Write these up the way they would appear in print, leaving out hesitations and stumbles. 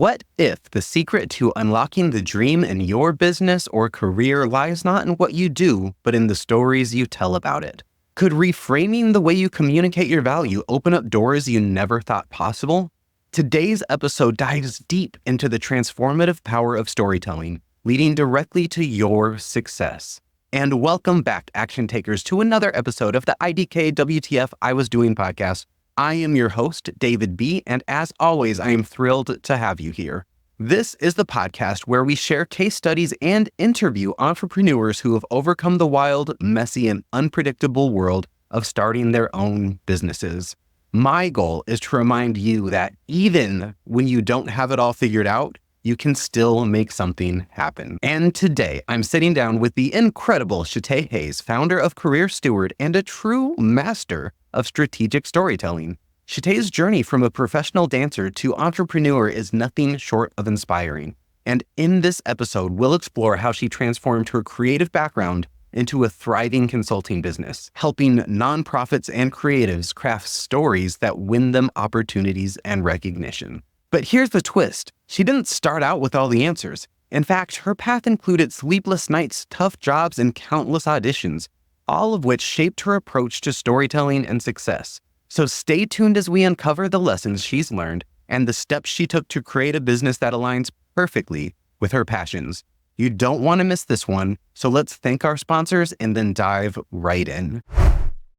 What if the secret to unlocking the dream in your business or career lies not in what you do, but in the stories you tell about it? Could reframing the way you communicate your value open up doors you never thought possible? Today's episode dives deep into the transformative power of storytelling, leading directly to your success. And welcome back, action takers, to another episode of the IDKWTF I Was Doing podcast. I am your host, David B., and as always, I am thrilled to have you here. This is the podcast where we share case studies and interview entrepreneurs who have overcome the wild, messy, and unpredictable world of starting their own businesses. My goal is to remind you that even when you don't have it all figured out, you can still make something happen. And today, I'm sitting down with the incredible Shatè Hayes, founder of Career Steward and a true master of strategic storytelling. Shatè's journey from a professional dancer to entrepreneur is nothing short of inspiring. And in this episode, we'll explore how she transformed her creative background into a thriving consulting business, helping nonprofits and creatives craft stories that win them opportunities and recognition. But here's the twist. She didn't start out with all the answers. In fact, her path included sleepless nights, tough jobs, and countless auditions, all of which shaped her approach to storytelling and success. So stay tuned as we uncover the lessons she's learned and the steps she took to create a business that aligns perfectly with her passions. You don't want to miss this one, so let's thank our sponsors and then dive right in.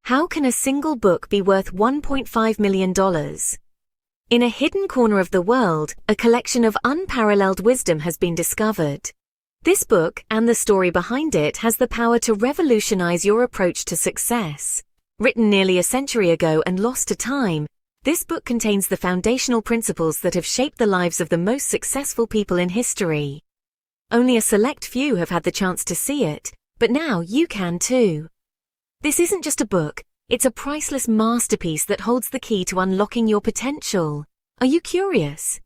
How can a single book be worth $1.5 million? In a hidden corner of the world, a collection of unparalleled wisdom has been discovered. This book, and the story behind it, has the power to revolutionize your approach to success. Written nearly a century ago and lost to time, this book contains the foundational principles that have shaped the lives of the most successful people in history. Only a select few have had the chance to see it, but now you can too. This isn't just a book. It's a priceless masterpiece that holds the key to unlocking your potential. Are you curious?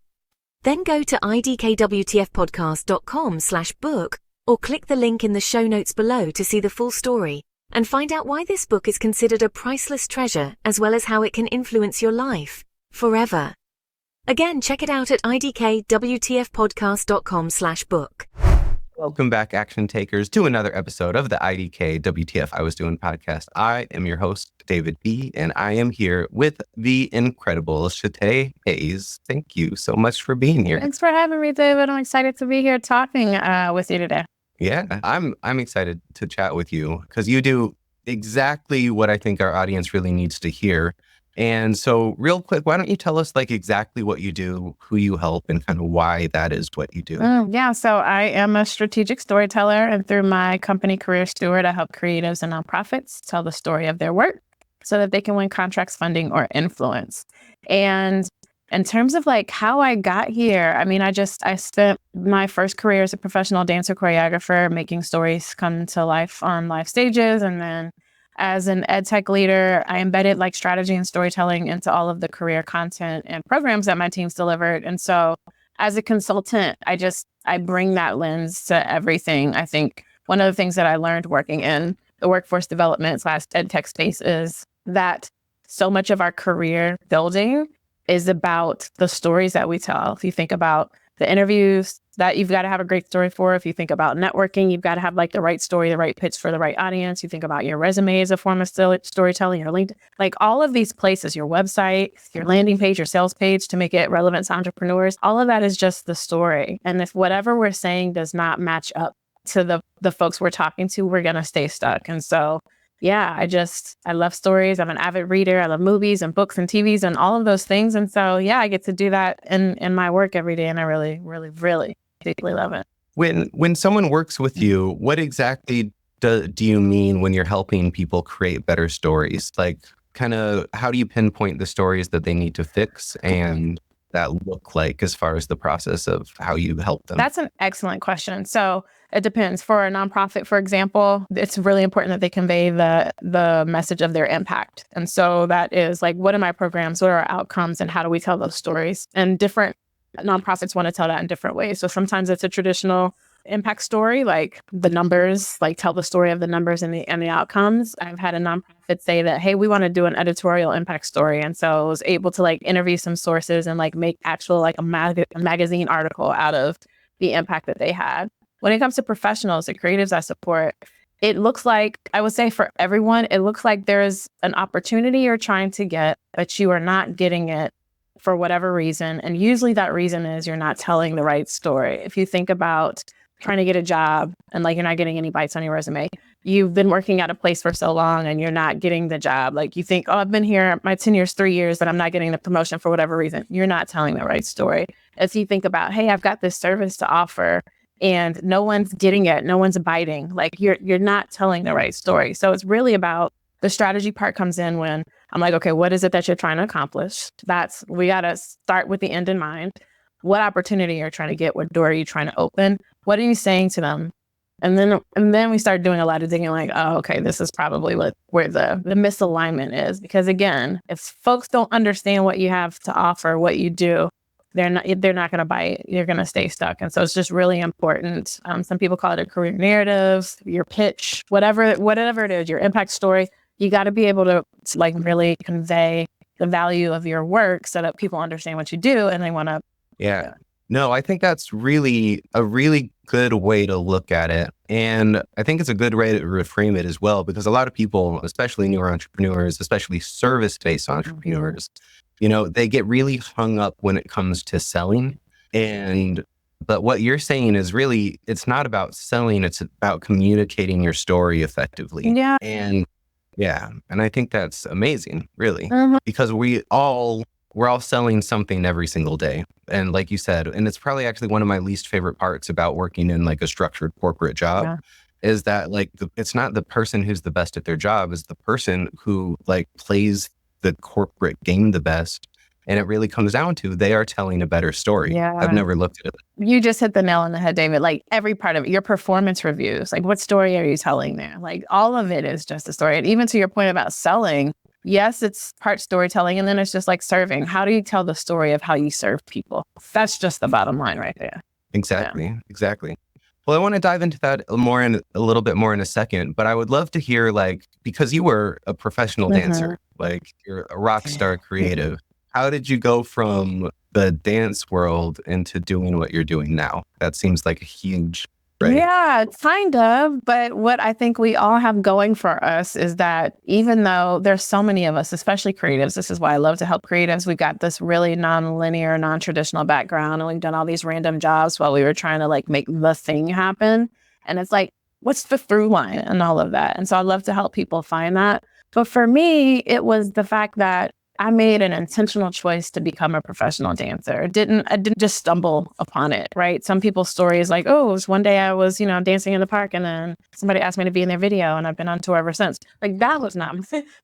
Then go to idkwtfpodcast.com/book or click the link in the show notes below to see the full story and find out why this book is considered a priceless treasure as well as how it can influence your life forever. Again, check it out at idkwtfpodcast.com/book. Welcome back, action takers, to another episode of the IDKWTF I Was Doing podcast. I am your host, David B., and I am here with the incredible Shatè Hayes. Thank you so much for being here. Thanks for having me, David. I'm excited to be here talking with you today. Yeah, I'm excited to chat with you because you do exactly what I think our audience really needs to hear. And so real quick, why don't you tell us exactly what you do, who you help, and kind of why that is what you do? So I am a strategic storyteller, and through my company, Career Steward, I help creatives and nonprofits tell the story of their work so that they can win contracts, funding, or influence. And in terms of how I got here, I spent my first career as a professional dancer choreographer, making stories come to life on live stages. And then as an ed tech leader, I embedded strategy and storytelling into all of the career content and programs that my teams delivered. And so as a consultant, I bring that lens to everything. I think one of the things that I learned working in the workforce development / ed tech space is that so much of our career building is about the stories that we tell. If you think about the interviews that you've got to have a great story for. If you think about networking, you've got to have the right story, the right pitch for the right audience. You think about your resume as a form of storytelling, your LinkedIn, all of these places, your website, your landing page, your sales page to make it relevant to entrepreneurs. All of that is just the story. And if whatever we're saying does not match up to the folks we're talking to, we're going to stay stuck. And so, yeah, I love stories. I'm an avid reader. I love movies and books and TVs and all of those things. And so, yeah, I get to do that in my work every day. And I really, really, really deeply love it. When someone works with you, what exactly do you mean when you're helping people create better stories? Kind of how do you pinpoint the stories that they need to fix and that look like as far as the process of how you help them? That's an excellent question. So it depends. For a nonprofit, for example, it's really important that they convey the message of their impact. And so that is what are my programs, what are our outcomes, and how do we tell those stories? And different nonprofits want to tell that in different ways. So sometimes it's a traditional impact story, like the numbers, like tell the story of the numbers and the outcomes. I've had a nonprofit say that, hey, we want to do an editorial impact story. And so I was able to like interview some sources and like make actual like a magazine article out of the impact that they had. When it comes to professionals, the creatives I support, it looks like, I would say for everyone, it looks like there's an opportunity you're trying to get, but you are not getting it for whatever reason. And usually that reason is you're not telling the right story. If you think about trying to get a job and like you're not getting any bites on your resume, you've been working at a place for so long and you're not getting the job. Like you think, oh, I've been here, my tenure's 3 years, but I'm not getting the promotion for whatever reason. You're not telling the right story. As you think about, hey, I've got this service to offer and no one's getting it, no one's biting, like you're not telling the right story. So it's really about the strategy part comes in when I'm like, okay, what is it that you're trying to accomplish? We got to start with the end in mind. What opportunity are you trying to get? What door are you trying to open? What are you saying to them? And then we start doing a lot of digging like, oh, okay, this is probably where the misalignment is. Because again, if folks don't understand what you have to offer, what you do, they're not going to buy it. You're going to stay stuck. And so it's just really important. Some people call it a career narrative, your pitch, whatever it is, your impact story. You got to be able to like really convey the value of your work so that people understand what you do and they want to. Yeah. No, I think that's really a really good way to look at it. And I think it's a good way to reframe it as well, because a lot of people, especially newer entrepreneurs, especially service-based entrepreneurs, they get really hung up when it comes to selling. But what you're saying is really, it's not about selling, it's about communicating your story effectively. Yeah. And I think that's amazing, really, because we're all selling something every single day. And like you said, and it's probably actually one of my least favorite parts about working in like a structured corporate job is that like, it's not the person who's the best at their job, it's the person who like plays the corporate game the best. And it really comes down to they are telling a better story. Yeah. I've never looked at it. You just hit the nail on the head, David. Like every part of it, your performance reviews, like what story are you telling there? Like all of it is just a story. And even to your point about selling, yes, it's part storytelling. And then it's just like serving. How do you tell the story of how you serve people? That's just the bottom line right there. Exactly. Yeah. Exactly. Well, I want to dive into that a little bit more in a second, but I would love to hear like, because you were a professional dancer, like you're a rock star creative. How did you go from the dance world into doing what you're doing now? That seems like a huge, right? Yeah, kind of. But what I think we all have going for us is that even though there's so many of us, especially creatives, this is why I love to help creatives. We've got this really nonlinear, non-traditional background, and we've done all these random jobs while we were trying to like make the thing happen. And it's like, what's the through line and all of that? And so I love to help people find that. But for me, it was the fact that I made an intentional choice to become a professional dancer. I didn't just stumble upon it, right? Some people's stories like, oh, it was one day I was, dancing in the park and then somebody asked me to be in their video and I've been on tour ever since. Like that was not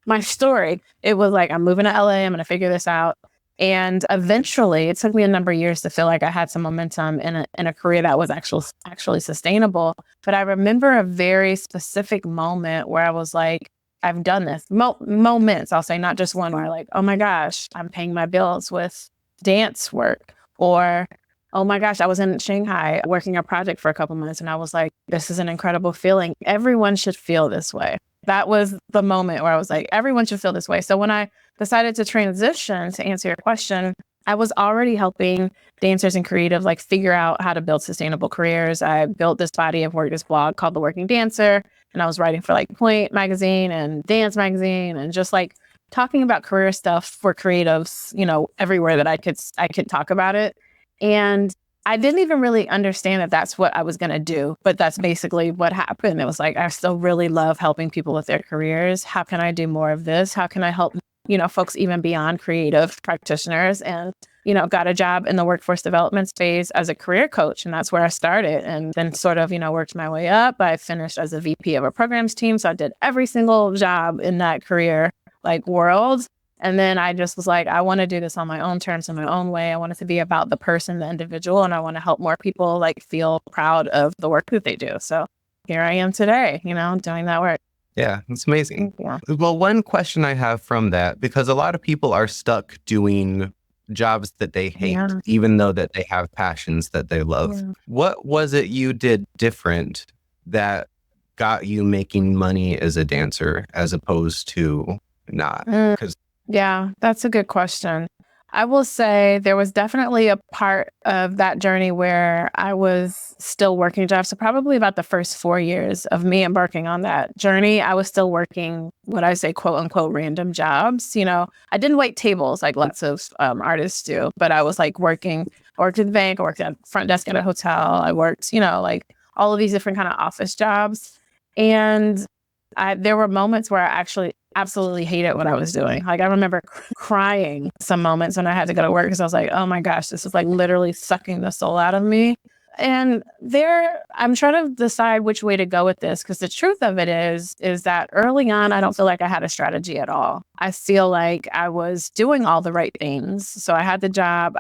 my story. It was like, I'm moving to LA, I'm going to figure this out. And eventually it took me a number of years to feel like I had some momentum in a career that was actually sustainable. But I remember a very specific moment where I was like, I've done this. Moments, I'll say, not just one where like, oh my gosh, I'm paying my bills with dance work. Or, oh my gosh, I was in Shanghai working a project for a couple months and I was like, this is an incredible feeling. Everyone should feel this way. That was the moment where I was like, everyone should feel this way. So when I decided to transition, to answer your question, I was already helping dancers and creatives like figure out how to build sustainable careers. I built this body of work, this blog called The Working Dancer. And I was writing for like Point magazine and Dance magazine and just like talking about career stuff for creatives, everywhere that I could talk about it. And I didn't even really understand that that's what I was going to do, but that's basically what happened. It was like, I still really love helping people with their careers. How can I do more of this? How can I help, folks even beyond creative practitioners? And got a job in the workforce development space as a career coach. And that's where I started and then sort of, worked my way up. I finished as a VP of a programs team. So I did every single job in that career, world. And then I just was like, I want to do this on my own terms, in my own way. I want it to be about the person, the individual, and I want to help more people feel proud of the work that they do. So here I am today, doing that work. Yeah, it's amazing. Yeah. Well, one question I have from that, because a lot of people are stuck doing jobs that they hate, Yeah. even though that they have passions that they love. Yeah. What was it you did different that got you making money as a dancer as opposed to not? Because Yeah, that's a good question. I will say there was definitely a part of that journey where I was still working jobs. So probably about the first 4 years of me embarking on that journey, I was still working what I say, quote unquote, random jobs. I didn't wait tables like lots of artists do, but I was like I worked at the bank, I worked at front desk at a hotel. I worked, like all of these different kind of office jobs. And there were moments where I actually absolutely hated what I was doing. Like I remember crying some moments when I had to go to work because I was like, oh my gosh, this is like literally sucking the soul out of me. And I'm trying to decide which way to go with this because the truth of it is that early on, I don't feel like I had a strategy at all. I feel like I was doing all the right things. So I had the job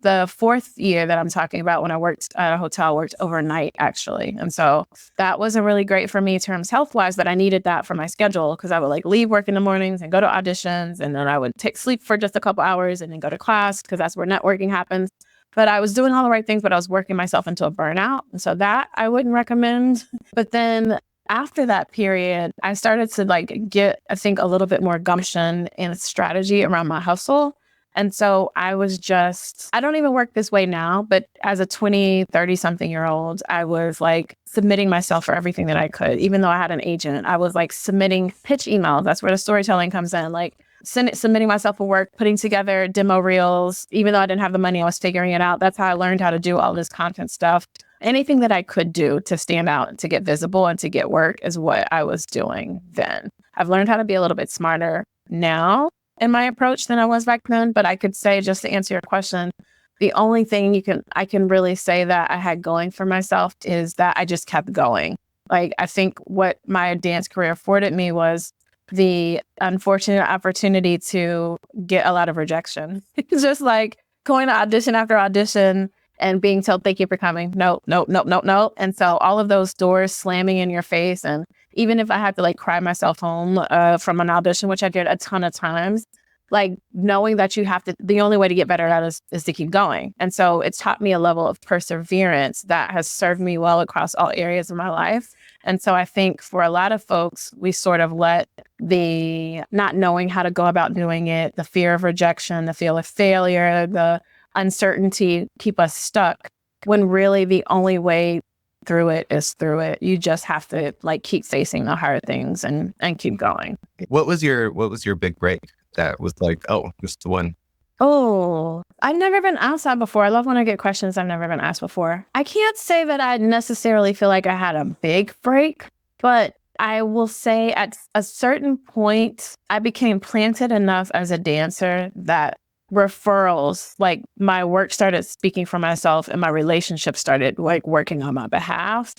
the fourth year that I'm talking about when I worked at a hotel, worked overnight actually. And so that wasn't really great for me in terms health-wise, but I needed that for my schedule because I would like leave work in the mornings and go to auditions. And then I would take sleep for just a couple hours and then go to class because that's where networking happens. But I was doing all the right things, but I was working myself into a burnout. And so that I wouldn't recommend. But then after that period, I started to like get, I think, a little bit more gumption and strategy around my hustle. And so I don't even work this way now, but as a 20, 30 something year old, I was like submitting myself for everything that I could. Even though I had an agent, I was like submitting pitch emails. That's where the storytelling comes in. Like submitting myself for work, putting together demo reels. Even though I didn't have the money, I was figuring it out. That's how I learned how to do all this content stuff. Anything that I could do to stand out and to get visible and to get work is what I was doing then. I've learned how to be a little bit smarter now in my approach than I was back then. But I could say, just to answer your question, the only thing I can really say that I had going for myself is that I just kept going. Like, I think what my dance career afforded me was the unfortunate opportunity to get a lot of rejection. It's just like going to audition after audition and being told, thank you for coming. No, no, no, no, no. And so all of those doors slamming in your face. And even if I had to like cry myself home from an audition, which I did a ton of times, like knowing that the only way to get better at it is to keep going. And so it's taught me a level of perseverance that has served me well across all areas of my life. And so I think for a lot of folks, we sort of let the not knowing how to go about doing it, the fear of rejection, the fear of failure, the uncertainty keep us stuck, when really the only way through it is through it. You just have to like keep facing the hard things and keep going. what was your big break that was like, oh, just the one? Oh, I've never been asked that before. I love when I get questions I've never been asked before. I can't say that I necessarily feel like I had a big break, but I will say at a certain point, I became planted enough as a dancer that referrals, like my work started speaking for myself and my relationship started like working on my behalf.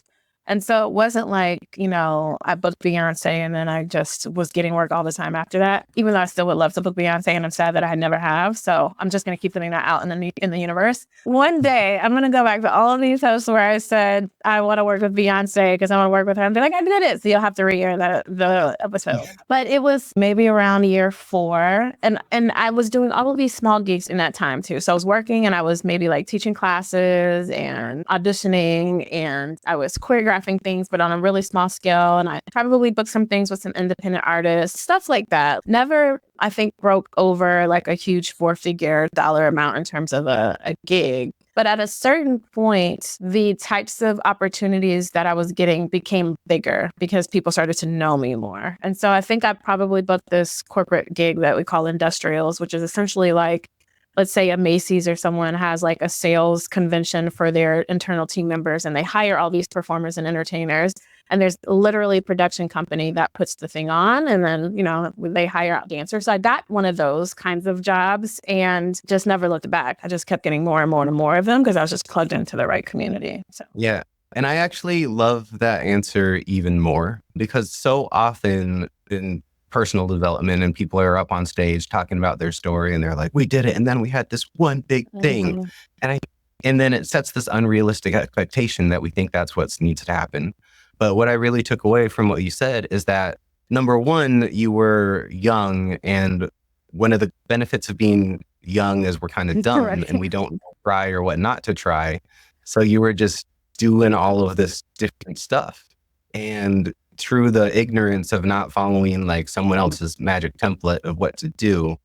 And so it wasn't like, I booked Beyonce and then I just was getting work all the time after that, even though I still would love to book Beyonce and I'm sad that I never have. So I'm just going to keep putting that out in the universe. One day I'm going to go back to all of these hosts where I said, I want to work with Beyonce because I want to work with her. And be like, I did it. So you'll have to re-air the episode. But it was maybe around year 4. And I was doing all of these small gigs in that time too. So I was working and I was maybe like teaching classes and auditioning and I was choreographing things, but on a really small scale. And I probably booked some things with some independent artists, stuff like that. Never, I think, broke over like a huge 4-figure dollar amount in terms of a gig. But at a certain point, the types of opportunities that I was getting became bigger because people started to know me more. And so I think I probably booked this corporate gig that we call industrials, which is essentially like, let's say a Macy's or someone has like a sales convention for their internal team members and they hire all these performers and entertainers. And there's literally a production company that puts the thing on and then, they hire out dancers. So I got one of those kinds of jobs and just never looked back. I just kept getting more and more and more of them because I was just plugged into the right community. So Yeah. And I actually love that answer even more because so often in personal development and people are up on stage talking about their story and they're like, we did it. And then we had this one big thing. And then it sets this unrealistic expectation that we think that's what needs to happen. But what I really took away from what you said is that, number one, you were young, and one of the benefits of being young as we're kind of dumb Right. and we don't try or what not to try. So you were just doing all of this different stuff. And through the ignorance of not following like someone else's magic template of what to do,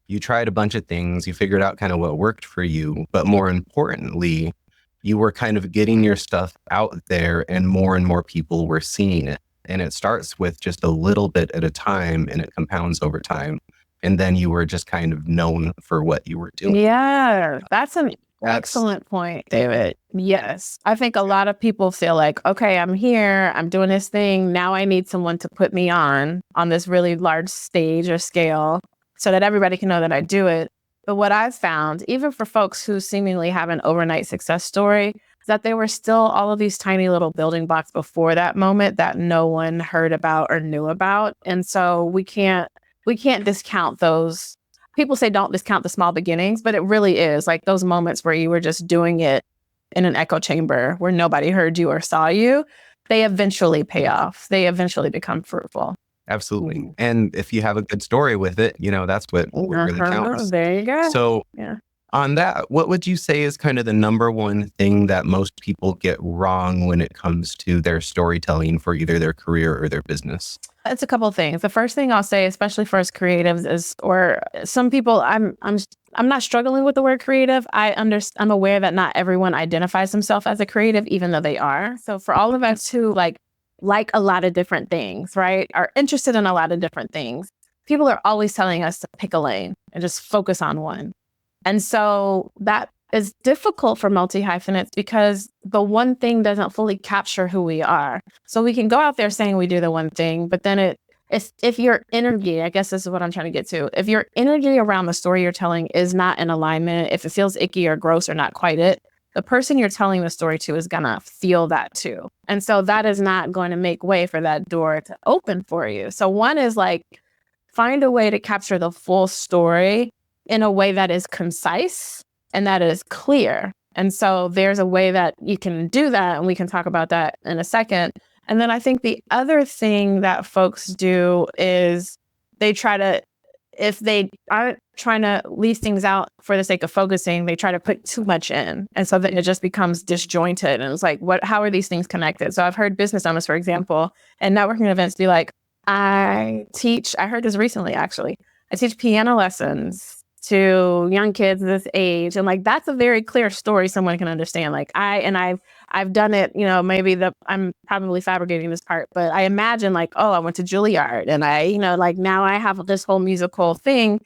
you tried a bunch of things, you figured out kind of what worked for you. But more importantly, you were kind of getting your stuff out there and more people were seeing it. And it starts with just a little bit at a time and it compounds over time. And then you were just kind of known for what you were doing. Yeah, that's an That's excellent point, David. Yes. I think a lot of people feel like, okay, I'm here, I'm doing this thing. Now I need someone to put me on this really large stage or scale so that everybody can know that I do it. But what I've found, even for folks who seemingly have an overnight success story, is that there were still all of these tiny little building blocks before that moment that no one heard about or knew about. And so we can't discount those. People say don't discount the small beginnings, but it really is like those moments where you were just doing it in an echo chamber where nobody heard you or saw you. They eventually pay off. They eventually become fruitful. absolutely. And if you have a good story with it, that's what really counts. There you go. So Yeah. on that, what would you say is kind of the number one thing that most people get wrong when it comes to their storytelling for either their career or their business? It's a couple of things. The first thing I'll say, especially for us creatives, is, or some people, I'm not struggling with the word creative. I'm aware that not everyone identifies themselves as a creative, even though they are. So for all of us who like a lot of different things, right, are interested in a lot of different things, people are always telling us to pick a lane and just focus on one. And so that is difficult for multi-hyphenates because the one thing doesn't fully capture who we are. So we can go out there saying we do the one thing, but then it's if your energy, I guess this is what I'm trying to get to, if your energy around the story you're telling is not in alignment, if it feels icky or gross or not quite it, the person you're telling the story to is going to feel that too. And so that is not going to make way for that door to open for you. So one is like, find a way to capture the full story in a way that is concise and that is clear. And so there's a way that you can do that, and we can talk about that in a second. And then I think the other thing that folks do is they try to, if they aren't trying to leave things out for the sake of focusing, they try to put too much in. And so then it just becomes disjointed. And it's like, how are these things connected? So I've heard business owners, for example, and networking events be like, I heard this recently, actually. I teach piano lessons to young kids this age. And like, that's a very clear story someone can understand. Like I've done it, maybe I'm probably fabricating this part, but I imagine like, oh, I went to Juilliard and like now I have this whole musical thing.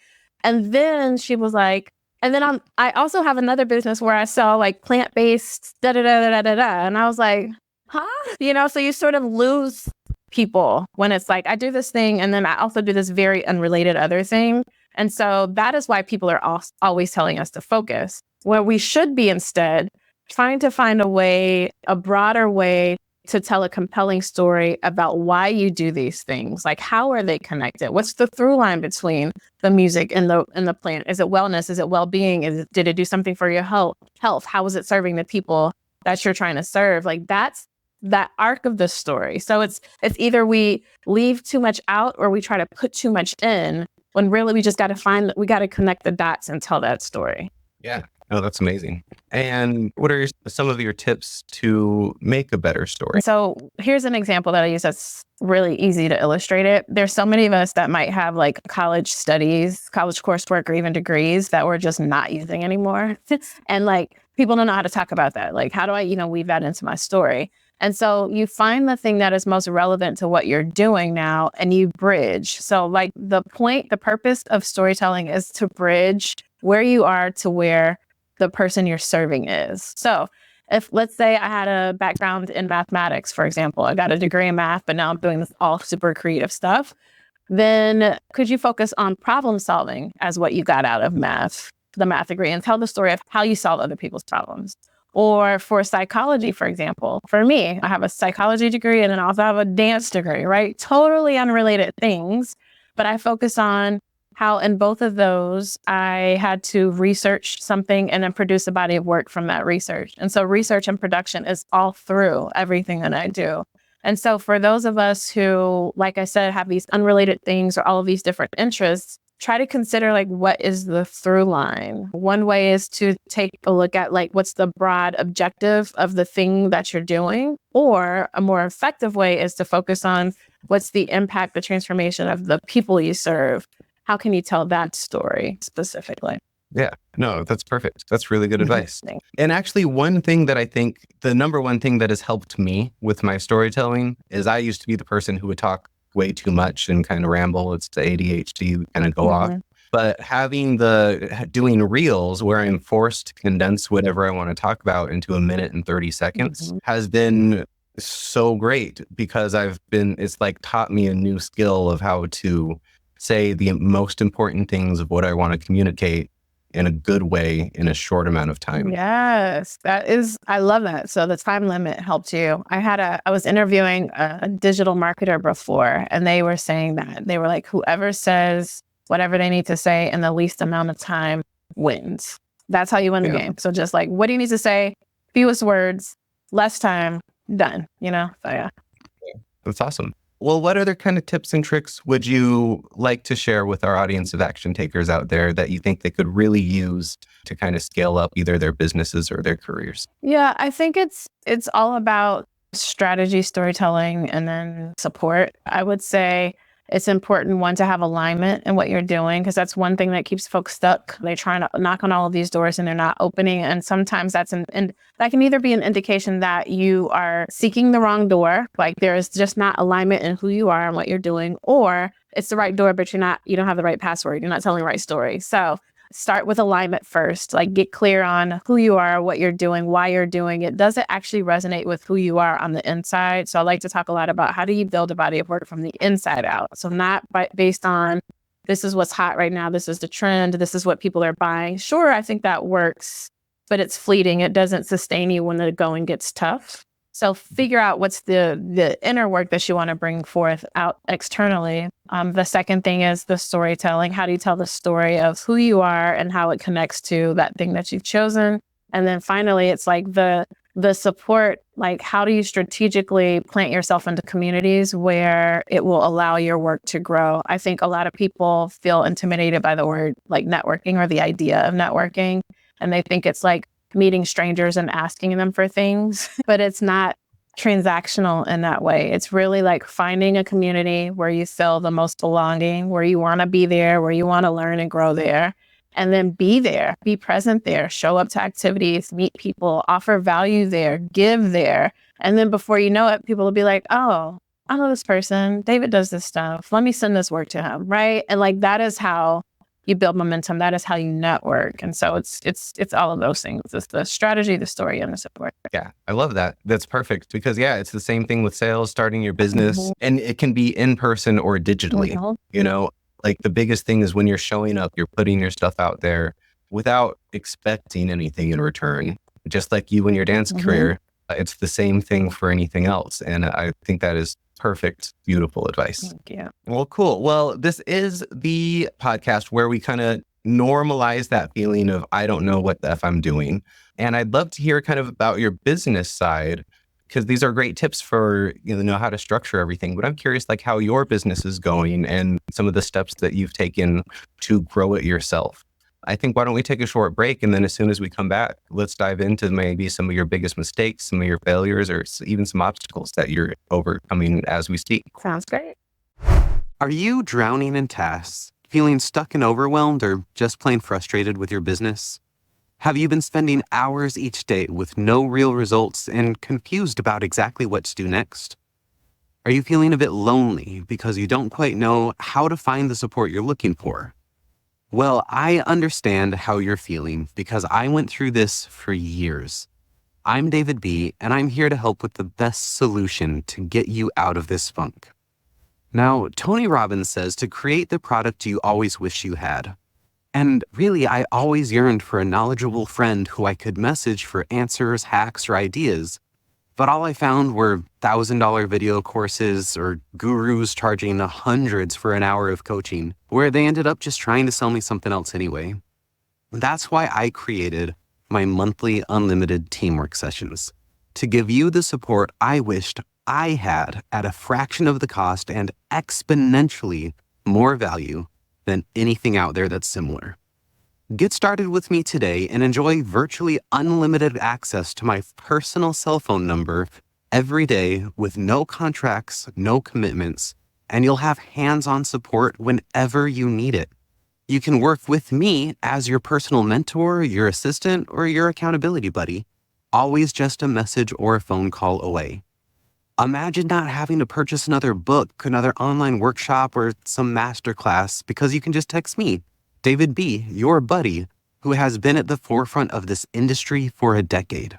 And then she was like, and then I also have another business where I sell like plant-based da-da-da-da-da-da. And I was like, huh? So you sort of lose people when it's like, I do this thing and then I also do this very unrelated other thing. And so that is why people are always telling us to focus, where we should be instead trying to find a broader way to tell a compelling story about why you do these things. Like, how are they connected? What's the through line between the music and the plant? Is it wellness? Is it well-being? Did it do something for your health? How is it serving the people that you're trying to serve? Like, that's that arc of the story. So it's either we leave too much out or we try to put too much in, when really we just got to connect the dots and tell that story. Yeah. Oh, that's amazing. And what are some of your tips to make a better story? So here's an example that I use that's really easy to illustrate it. There's so many of us that might have like college studies, college coursework, or even degrees that we're just not using anymore. And like, people don't know how to talk about that. Like, how do I, weave that into my story? And so you find the thing that is most relevant to what you're doing now and you bridge. So like the purpose of storytelling is to bridge where you are to where the person you're serving is. So if, let's say I had a background in mathematics, for example, I got a degree in math, but now I'm doing this all super creative stuff, then could you focus on problem solving as what you got out of math, the math degree, and tell the story of how you solve other people's problems? Or for psychology, for example, for me, I have a psychology degree and then I also have a dance degree, right? Totally unrelated things, but I focus on how in both of those, I had to research something and then produce a body of work from that research. And so research and production is all through everything that I do. And so for those of us who, like I said, have these unrelated things or all of these different interests, try to consider like, what is the through line? One way is to take a look at like, what's the broad objective of the thing that you're doing? Or a more effective way is to focus on what's the impact, the transformation of the people you serve. How can you tell that story specifically? Yeah, no, that's perfect. That's really good advice. And actually, one thing that I think, the number one thing that has helped me with my storytelling is I used to be the person who would talk way too much and kind of ramble. It's the ADHD kind of go off. But doing reels where I'm forced to condense whatever I want to talk about into a minute and 30 seconds has been so great, because it's like taught me a new skill of how to say the most important things of what I want to communicate in a good way in a short amount of time. Yes, I love that. So the time limit helped you. I was interviewing a digital marketer before, and they were saying that they were like, whoever says whatever they need to say in the least amount of time wins. That's how you win the game. So just like, what do you need to say? Fewest words, less time, done, So yeah. That's awesome. Well, what other kind of tips and tricks would you like to share with our audience of action takers out there that you think they could really use to kind of scale up either their businesses or their careers? Yeah, I think it's all about strategy, storytelling, and then support. I would say it's important, one, to have alignment in what you're doing, because that's one thing that keeps folks stuck. They try to knock on all of these doors and they're not opening. And sometimes that can either be an indication that you are seeking the wrong door, like there is just not alignment in who you are and what you're doing, or it's the right door, but you don't have the right password. You're not telling the right story. So start with alignment first, like get clear on who you are, what you're doing, why you're doing it. Does it actually resonate with who you are on the inside? So I like to talk a lot about how do you build a body of work from the inside out? So not based on this is what's hot right now, this is the trend, this is what people are buying. Sure, I think that works, but it's fleeting. It doesn't sustain you when the going gets tough. So figure out what's the inner work that you want to bring forth out externally. The second thing is the storytelling. How do you tell the story of who you are and how it connects to that thing that you've chosen? And then finally, it's like the support, like how do you strategically plant yourself into communities where it will allow your work to grow? I think a lot of people feel intimidated by the word like networking or the idea of networking. And they think it's like meeting strangers and asking them for things, but it's not transactional in that way. It's really like finding a community where you feel the most belonging, where you want to be there, where you want to learn and grow there, and then be there, be present there, show up to activities, meet people, offer value there, give there. And then before you know it, people will be like, oh, I know this person, David does this stuff. Let me send this work to him, right? And like that is how you build momentum. That is how you network. And so it's all of those things. It's the strategy, the story, and the support. Yeah, I love that. That's perfect because it's the same thing with sales, starting your business, and it can be in person or digitally. Like the biggest thing is when you're showing up, you're putting your stuff out there without expecting anything in return. Just like you and your dance career, it's the same thing for anything else. And I think that is perfect, beautiful advice. Thank you. Well, cool. Well, this is the podcast where we kind of normalize that feeling of, I don't know what the F I'm doing. And I'd love to hear kind of about your business side, because these are great tips for, how to structure everything. But I'm curious, like how your business is going and some of the steps that you've taken to grow it yourself. I think, why don't we take a short break? And then as soon as we come back, let's dive into maybe some of your biggest mistakes, some of your failures, or even some obstacles that you're overcoming as we speak. Sounds great. Are you drowning in tasks, feeling stuck and overwhelmed, or just plain frustrated with your business? Have you been spending hours each day with no real results and confused about exactly what to do next? Are you feeling a bit lonely because you don't quite know how to find the support you're looking for? Well, I understand how you're feeling because I went through this for years. I'm David B., and I'm here to help with the best solution to get you out of this funk. Now, Tony Robbins says to create the product you always wish you had. And really, I always yearned for a knowledgeable friend who I could message for answers, hacks, or ideas. But all I found were $1,000 video courses or gurus charging hundreds for an hour of coaching, where they ended up just trying to sell me something else anyway. That's why I created my monthly unlimited teamwork sessions, to give you the support I wished I had at a fraction of the cost and exponentially more value than anything out there that's similar. Get started with me today and enjoy virtually unlimited access to my personal cell phone number every day with no contracts, no commitments, and you'll have hands-on support whenever you need it. You can work with me as your personal mentor, your assistant, or your accountability buddy, always just a message or a phone call away. Imagine not having to purchase another book, another online workshop, or some masterclass because you can just text me, David B., your buddy, who has been at the forefront of this industry for a decade.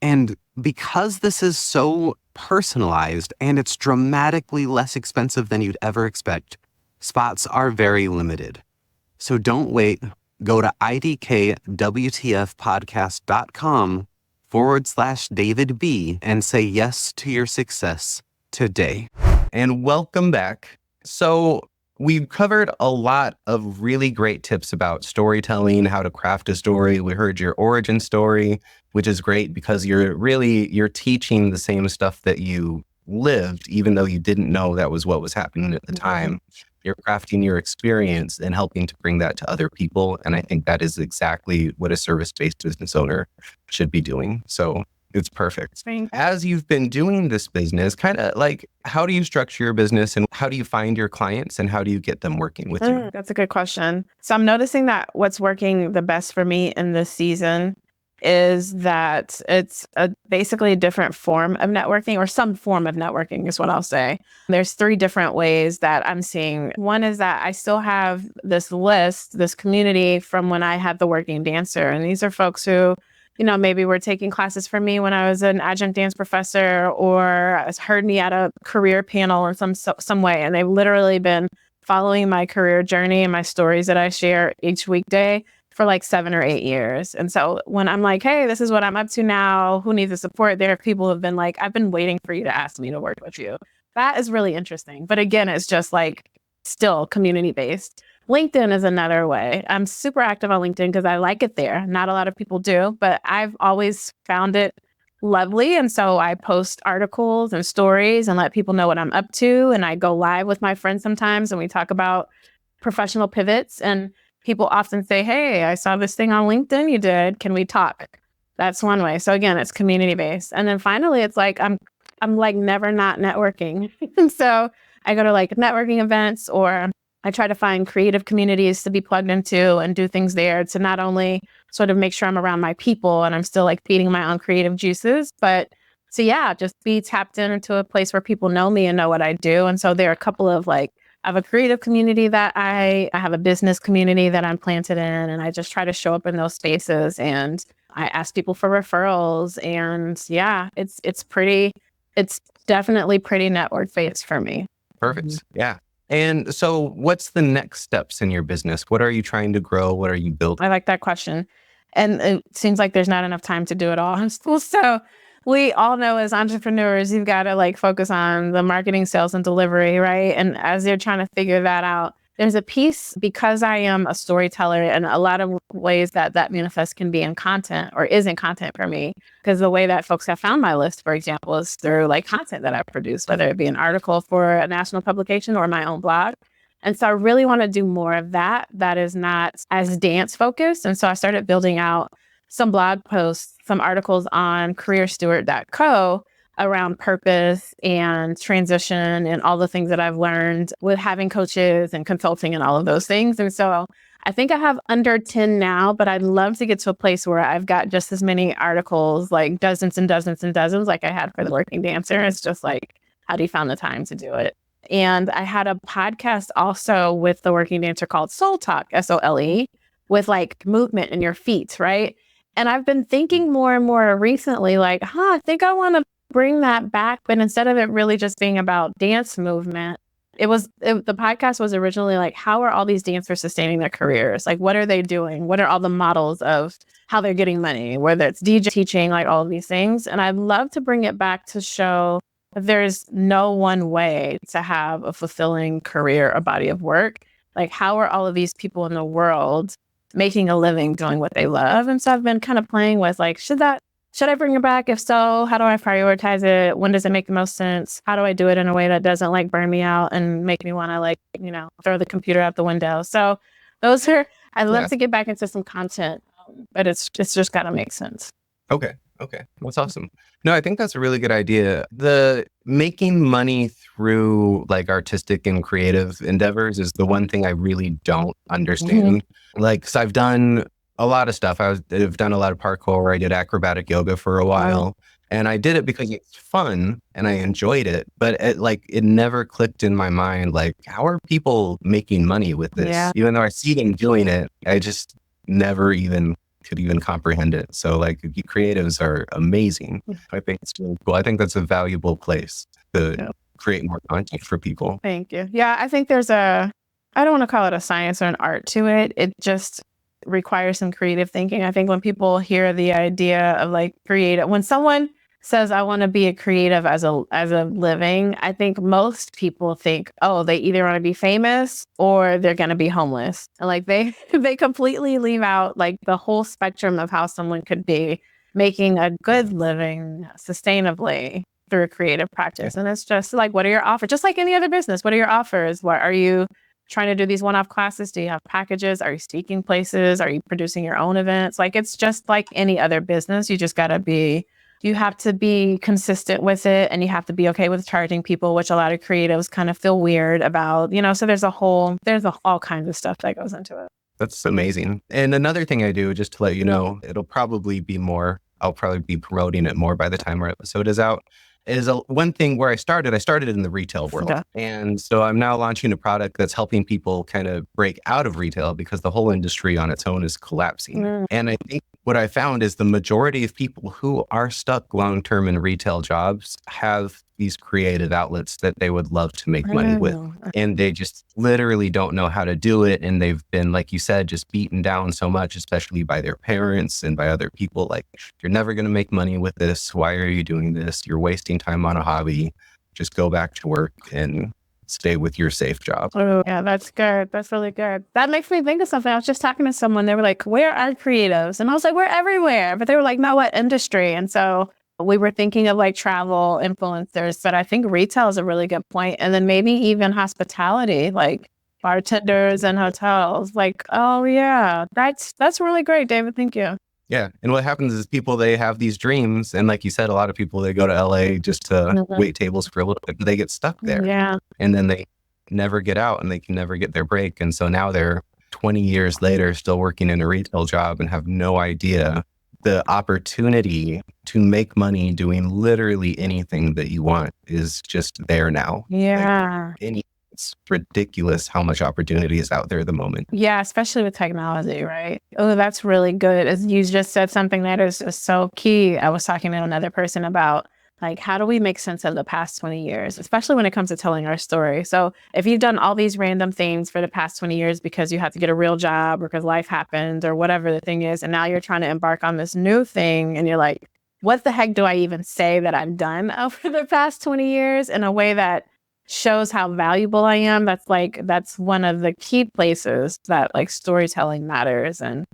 And because this is so personalized and it's dramatically less expensive than you'd ever expect, spots are very limited. So don't wait. Go to idkwtfpodcast.com/David B and say yes to your success today. And welcome back. So we've covered a lot of really great tips about storytelling, how to craft a story. We heard your origin story, which is great because you're teaching the same stuff that you lived, even though you didn't know that was what was happening at the time. You're crafting your experience and helping to bring that to other people. And I think that is exactly what a service-based business owner should be doing. So it's perfect. As you've been doing this business, kind of like, how do you structure your business and how do you find your clients and how do you get them working with you? That's a good question. So I'm noticing that what's working the best for me in this season is that it's basically a different form of networking, or some form of networking is what I'll say. There's 3 different ways that I'm seeing. One is that I still have this list, this community from when I had the Working Dancer. And these are folks who, maybe were taking classes from me when I was an adjunct dance professor, or heard me at a career panel in some way. And they've literally been following my career journey and my stories that I share each weekday for like 7 or 8 years. And so when I'm like, hey, this is what I'm up to now, who needs the support? There are people who have been like, I've been waiting for you to ask me to work with you. That is really interesting. But again, it's just like still community-based. LinkedIn is another way. I'm super active on LinkedIn because I like it there. Not a lot of people do, but I've always found it lovely. And so I post articles and stories and let people know what I'm up to. And I go live with my friends sometimes and we talk about professional pivots. And people often say, hey, I saw this thing on LinkedIn you did. Can we talk? That's one way. So again, it's community-based. And then finally, it's like, I'm like never not networking. And so I go to like networking events, or I try to find creative communities to be plugged into and do things there to not only sort of make sure I'm around my people and I'm still like feeding my own creative juices, but to, just be tapped into a place where people know me and know what I do. And so there are a couple of like, I have a creative community that I have a business community that I'm planted in, and I just try to show up in those spaces and I ask people for referrals. And it's definitely pretty network based for me. Perfect. Yeah. And so what's the next steps in your business? What are you trying to grow? What are you building? I like that question. And it seems like there's not enough time to do it all in school. So we all know as entrepreneurs, you've got to like focus on the marketing, sales, and delivery, right? And as you're trying to figure that out, there's a piece, because I am a storyteller, and a lot of ways that manifest can be in content or is in content for me. Because the way that folks have found my list, for example, is through like content that I produce, whether it be an article for a national publication or my own blog. And so I really want to do more of that is not as dance focused. And so I started building out some blog posts, some articles on careersteward.co around purpose and transition and all the things that I've learned with having coaches and consulting and all of those things. And so I think I have under 10 now, but I'd love to get to a place where I've got just as many articles, like dozens and dozens and dozens, like I had for the Working Dancer. It's just like, how do you find the time to do it? And I had a podcast also with the Working Dancer called Soul Talk, SOLE, with like movement in your feet, right? And I've been thinking more and more recently, like, I think I want to bring that back. But instead of it really just being about dance movement, the podcast was originally like, how are all these dancers sustaining their careers? Like, what are they doing? What are all the models of how they're getting money, whether it's DJ teaching, like all of these things. And I'd love to bring it back to show that there's no one way to have a fulfilling career, a body of work. Like, how are all of these people in the world making a living doing what they love? And so I've been kind of playing with like, should that should I bring it back? If so, how do I prioritize it? When does it make the most sense? How do I do it in a way that doesn't like burn me out and make me want to like, throw the computer out the window? So those are, I'd love to get back into some content, but it's just got to make sense. Okay. That's awesome. No, I think that's a really good idea. The making money through like artistic and creative endeavors is the one thing I really don't understand. Like, so I've done a lot of stuff. I've done a lot of parkour. I did acrobatic yoga for a while, and I did it because it's fun and I enjoyed it. But it never clicked in my mind. Like, how are people making money with this? Yeah. Even though I see them doing it, I just never even could even comprehend it. So like creatives are amazing. I think it's really cool. I think that's a valuable place to create more content for people. Thank you. Yeah, I think there's I don't want to call it a science or an art to it. It just requires some creative thinking. I think when people hear the idea of like creative, when someone says, I want to be a creative as a living, I think most people think, oh, they either want to be famous or they're going to be homeless. And like they completely leave out like the whole spectrum of how someone could be making a good living sustainably through a creative practice. And it's just like, what are your offers? Just like any other business, what are your offers? What are you trying to do these one-off classes? Do you have packages? Are you speaking places? Are you producing your own events? Like, it's just like any other business. You have to be consistent with it, and you have to be okay with charging people, which a lot of creatives kind of feel weird about, so there's all kinds of stuff that goes into it. That's amazing. And another thing I do, just to let you know, I'll probably be promoting it more by the time our episode is out, is one thing where I started in the retail world. Okay. And so I'm now launching a product that's helping people kind of break out of retail because the whole industry on its own is collapsing. And I think what I found is the majority of people who are stuck long-term in retail jobs have these creative outlets that they would love to make money with. And they just literally don't know how to do it. And they've been, like you said, just beaten down so much, especially by their parents and by other people. Like, you're never going to make money with this. Why are you doing this? You're wasting time on a hobby. Just go back to work and stay with your safe job. Oh, yeah, that's good. That's really good. That makes me think of something. I was just talking to someone. They were like, where are creatives? And I was like, we're everywhere. But they were like, no, what industry? And so we were thinking of like travel influencers, but I think retail is a really good point. And then maybe even hospitality, like bartenders and hotels. Like, oh yeah, that's really great, David. Thank you. Yeah. And what happens is people, they have these dreams. And like you said, a lot of people, they go to LA just to wait tables for a little bit. They get stuck there. Yeah. And then they never get out and they can never get their break. And so now they're 20 years later still working in a retail job and have no idea the opportunity to make money doing literally anything that you want is just there now. Yeah. It's ridiculous how much opportunity is out there at the moment. Yeah, especially with technology, right? Oh, that's really good. As you just said something that is so key. I was talking to another person about like, how do we make sense of the past 20 years, especially when it comes to telling our story? So if you've done all these random things for the past 20 years because you had to get a real job or because life happened or whatever the thing is, and now you're trying to embark on this new thing and you're like, what the heck do I even say that I've done over the past 20 years in a way that shows how valuable I am? That's one of the key places that like storytelling matters. And,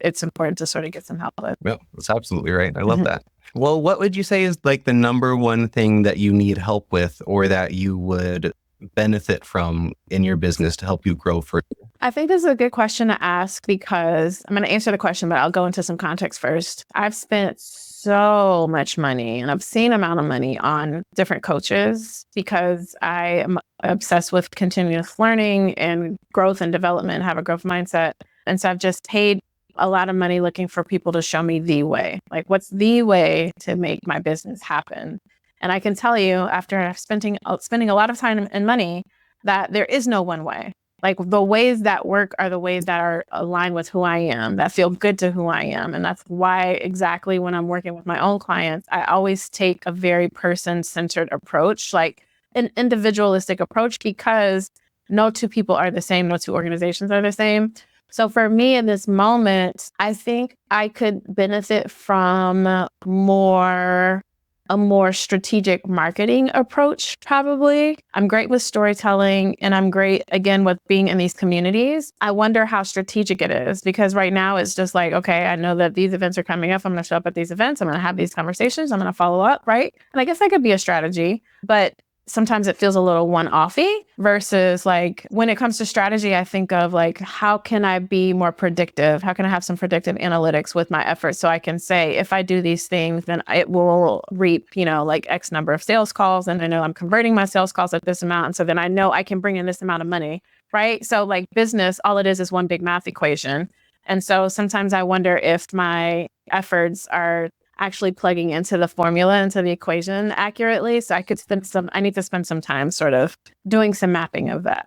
it's important to sort of get some help with. Yeah, that's absolutely right. I love that. Well, what would you say is like the number one thing that you need help with or that you would benefit from in your business to help you grow further? I think this is a good question to ask because I'm going to answer the question, but I'll go into some context first. I've spent so much money and obscene amount of money on different coaches because I am obsessed with continuous learning and growth and development, have a growth mindset. And so I've just paid a lot of money looking for people to show me the way, like what's the way to make my business happen. And I can tell you after spending a lot of time and money that there is no one way. Like the ways that work are the ways that are aligned with who I am, that feel good to who I am. And that's why exactly when I'm working with my own clients, I always take a very person-centered approach, like an individualistic approach, because no two people are the same, no two organizations are the same. So for me in this moment, I think I could benefit from more a more strategic marketing approach, probably. I'm great with storytelling and I'm great, again, with being in these communities. I wonder how strategic it is because right now it's just like, okay, I know that these events are coming up. I'm going to show up at these events. I'm going to have these conversations. I'm going to follow up, right? And I guess that could be a strategy, but sometimes it feels a little one-offy versus like when it comes to strategy, I think of like, how can I be more predictive? How can I have some predictive analytics with my efforts so I can say, if I do these things, then it will reap, like X number of sales calls. And I know I'm converting my sales calls at this amount. And so then I know I can bring in this amount of money, right? So like business, all it is one big math equation. And so sometimes I wonder if my efforts are actually plugging into the formula, into the equation accurately. So I need to spend some time sort of doing some mapping of that.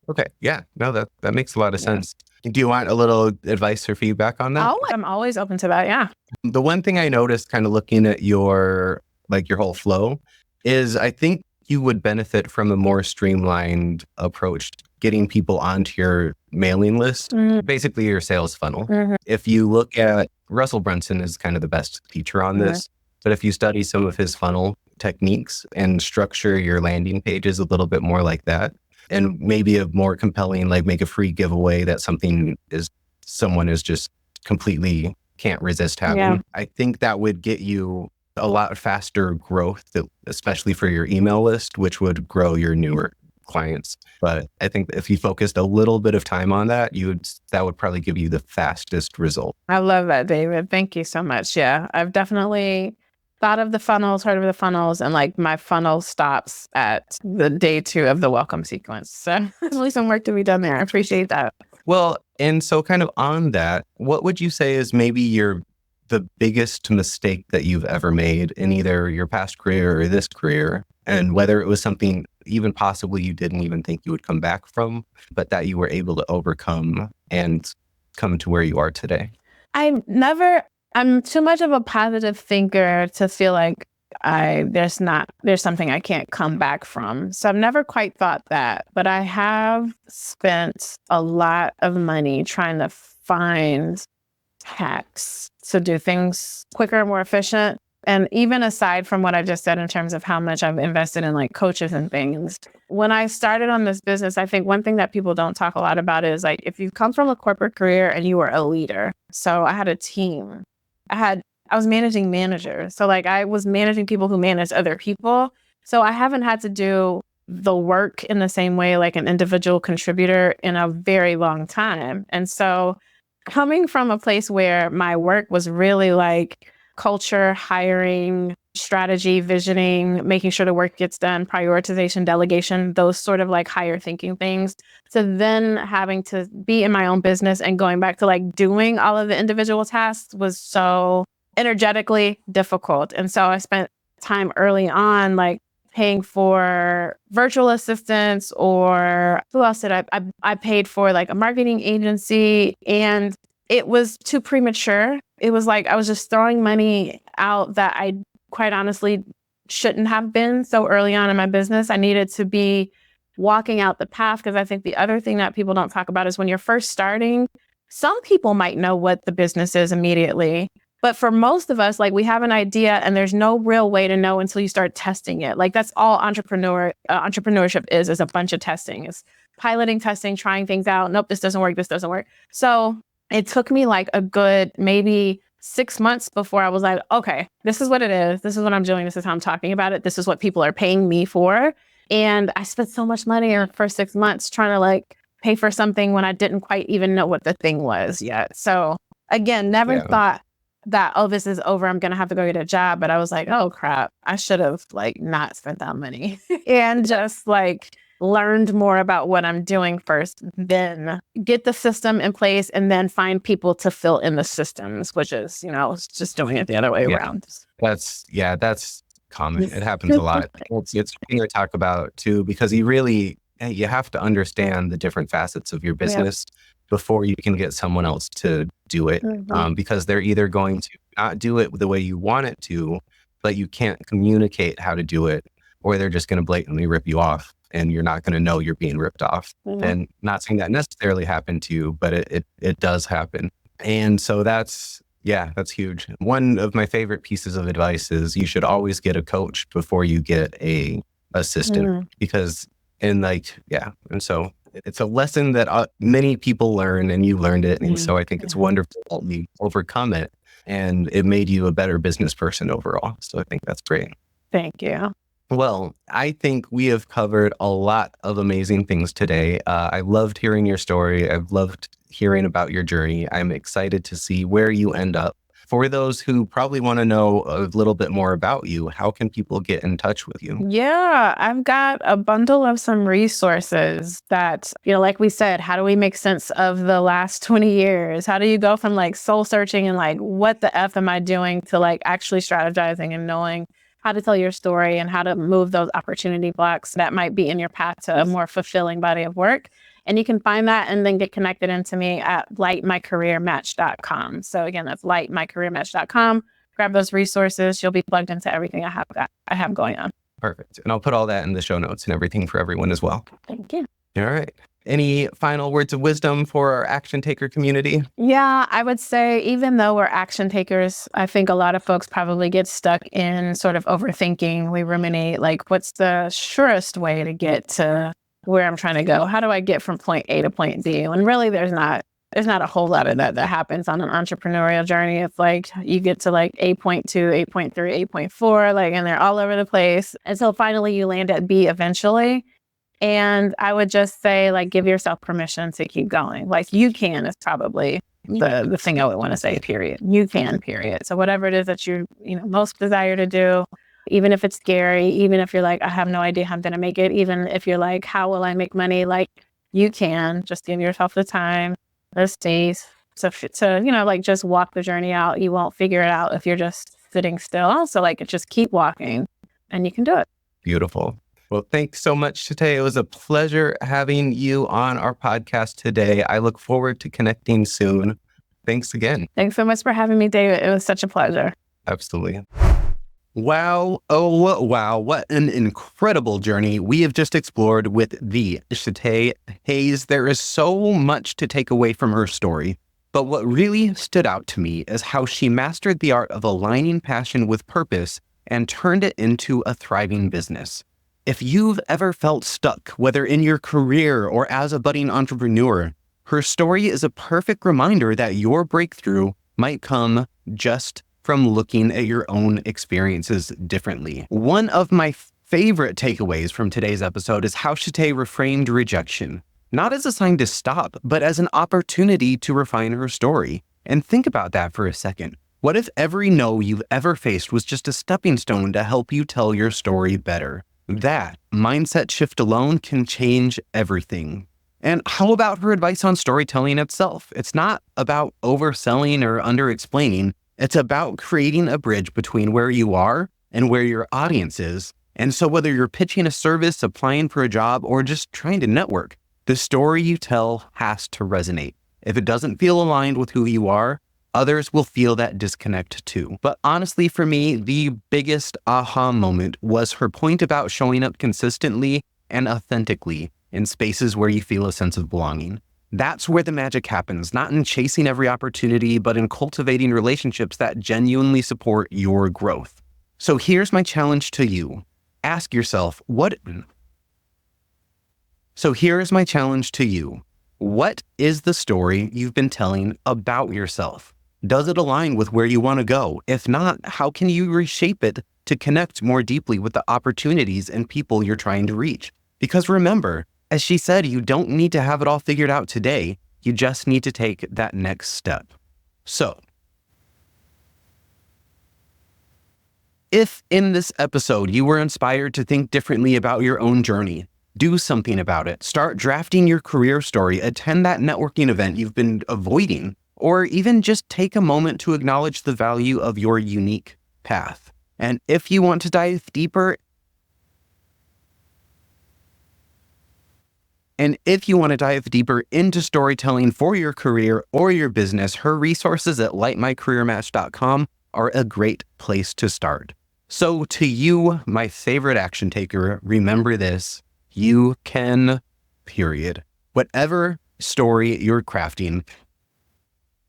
Okay. Yeah. No, that makes a lot of sense. Do you want a little advice or feedback on that? Oh, I'm always open to that. Yeah. The one thing I noticed kind of looking at your whole flow is I think you would benefit from a more streamlined approach, getting people onto your mailing list, basically your sales funnel. If you look at Russell Brunson is kind of the best teacher on this, but if you study some of his funnel techniques and structure your landing pages a little bit more like that, and maybe a more compelling, like make a free giveaway that someone is just completely can't resist having. Yeah. I think that would get you a lot faster growth, especially for your email list, which would grow your newer clients. But I think if you focused a little bit of time on that, that would probably give you the fastest result. I love that, David. Thank you so much. Yeah, I've definitely thought of the funnels, heard of the funnels, and like my funnel stops at the day 2 of the welcome sequence. So there's really some work to be done there. I appreciate that. Well, and so kind of on that, what would you say is maybe the biggest mistake that you've ever made in either your past career or this career, and whether it was something even possibly you didn't even think you would come back from, but that you were able to overcome and come to where you are today? I'm too much of a positive thinker to feel like there's something I can't come back from. So I've never quite thought that, but I have spent a lot of money trying to find hacks to do things quicker, more efficient. And even aside from what I just said in terms of how much I've invested in like coaches and things, when I started on this business, I think one thing that people don't talk a lot about is like, if you come from a corporate career and you were a leader. So I had a team. I was managing managers. So like I was managing people who managed other people. So I haven't had to do the work in the same way like an individual contributor in a very long time. And so coming from a place where my work was really like culture, hiring, strategy, visioning, making sure the work gets done, prioritization, delegation, those sort of like higher thinking things, to then having to be in my own business and going back to like doing all of the individual tasks was so energetically difficult. And so I spent time early on like paying for virtual assistants, or who else did I paid for like a marketing agency, and it was too premature. It was like I was just throwing money out that I quite honestly shouldn't have been so early on in my business. I needed to be walking out the path, because I think the other thing that people don't talk about is when you're first starting, some people might know what the business is immediately. But for most of us, like we have an idea and there's no real way to know until you start testing it. Like that's all entrepreneurship is a bunch of testing. It's piloting, testing, trying things out. Nope, this doesn't work. This doesn't work. So it took me like a good maybe 6 months before I was like, okay, this is what it is. This is what I'm doing. This is how I'm talking about it. This is what people are paying me for. And I spent so much money in the first 6 months trying to like pay for something when I didn't quite even know what the thing was yet. So again, never thought that, oh, this is over, I'm going to have to go get a job. But I was like, oh crap, I should have like not spent that money and just like learned more about what I'm doing first, then get the system in place and then find people to fill in the systems, which is, just doing it the other way around. That's common. It happens a lot. It's something to talk about too, because you have to understand the different facets of your business before you can get someone else to do it. Because they're either going to not do it the way you want it to, but you can't communicate how to do it, or they're just going to blatantly rip you off and you're not going to know you're being ripped off. And not saying that necessarily happened to you, but it does happen. And so that's Yeah, that's huge. One of my favorite pieces of advice is you should always get a coach before you get a assistant Mm, because and so it's a lesson that many people learn and you learned it. And mm, so I think it's yeah. wonderful you overcome it and it made you a better business person overall. So I think that's great. Thank you. Well, I think we have covered a lot of amazing things today. I loved hearing your story. I've loved hearing about your journey. I'm excited to see where you end up. For those who probably want to know a little bit more about you, how can people get in touch with you? Yeah, I've got a bundle of some resources that, like we said, how do we make sense of the last 20 years? How do you go from like soul searching and like, what the F am I doing to like actually strategizing and knowing how to tell your story and how to move those opportunity blocks that might be in your path to a more fulfilling body of work? And you can find that and then get connected into me at lightmycareermatch.com. So again, that's lightmycareermatch.com. Grab those resources. You'll be plugged into everything I have going on. Perfect. And I'll put all that in the show notes and everything for everyone as well. Thank you. All right. Any final words of wisdom for our action taker community? Yeah, I would say even though we're action takers, I think a lot of folks probably get stuck in sort of overthinking. We ruminate, like, what's the surest way to get to where I'm trying to go? How do I get from point A to point B? And really, there's not a whole lot of that happens on an entrepreneurial journey. It's like you get to like 8.2, 8.3, 8.4, like, and they're all over the place. And so finally you land at B eventually. And I would just say, like, give yourself permission to keep going. Like, you can is probably the thing I would want to say, period. You can, period. So whatever it is that you most desire to do, even if it's scary, even if you're like, I have no idea how I'm going to make it, even if you're like, how will I make money? Like, you can just give yourself the time, the space to like just walk the journey out. You won't figure it out if you're just sitting still. So like, just keep walking and you can do it. Beautiful. Well, thanks so much, Shatè. It was a pleasure having you on our podcast today. I look forward to connecting soon. Thanks again. Thanks so much for having me, David. It was such a pleasure. Absolutely. Wow. Oh, wow. What an incredible journey we have just explored with the Shatè Hayes. There is so much to take away from her story. But what really stood out to me is how she mastered the art of aligning passion with purpose and turned it into a thriving business. If you've ever felt stuck, whether in your career or as a budding entrepreneur, her story is a perfect reminder that your breakthrough might come just from looking at your own experiences differently. One of my favorite takeaways from today's episode is how Shatè reframed rejection, not as a sign to stop, but as an opportunity to refine her story. And think about that for a second. What if every no you've ever faced was just a stepping stone to help you tell your story better? That mindset shift alone can change everything. And how about her advice on storytelling itself? It's not about overselling or underexplaining. It's about creating a bridge between where you are and where your audience is. And so whether you're pitching a service, applying for a job, or just trying to network, the story you tell has to resonate. If it doesn't feel aligned with who you are, others will feel that disconnect too. But honestly, for me, the biggest aha moment was her point about showing up consistently and authentically in spaces where you feel a sense of belonging. That's where the magic happens, not in chasing every opportunity, but in cultivating relationships that genuinely support your growth. So here's my challenge to you. Ask yourself, what is the story you've been telling about yourself? Does it align with where you want to go? If not, how can you reshape it to connect more deeply with the opportunities and people you're trying to reach? Because remember, as she said, you don't need to have it all figured out today. You just need to take that next step. So, if in this episode you were inspired to think differently about your own journey, do something about it. Start drafting your career story, attend that networking event you've been avoiding, or even just take a moment to acknowledge the value of your unique path. And if you want to dive deeper into storytelling for your career or your business, her resources at lightmycareermatch.com are a great place to start. So to you, my favorite action taker, remember this: you can, period. Whatever story you're crafting,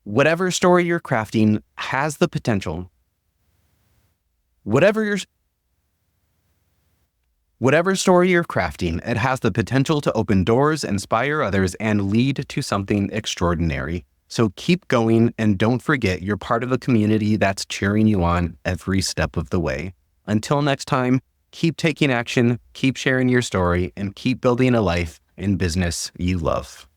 Whatever story you're crafting has the potential. Whatever story you're crafting, it has the potential to open doors, inspire others, and lead to something extraordinary. So keep going, and don't forget you're part of a community that's cheering you on every step of the way. Until next time, keep taking action, keep sharing your story, and keep building a life in business you love.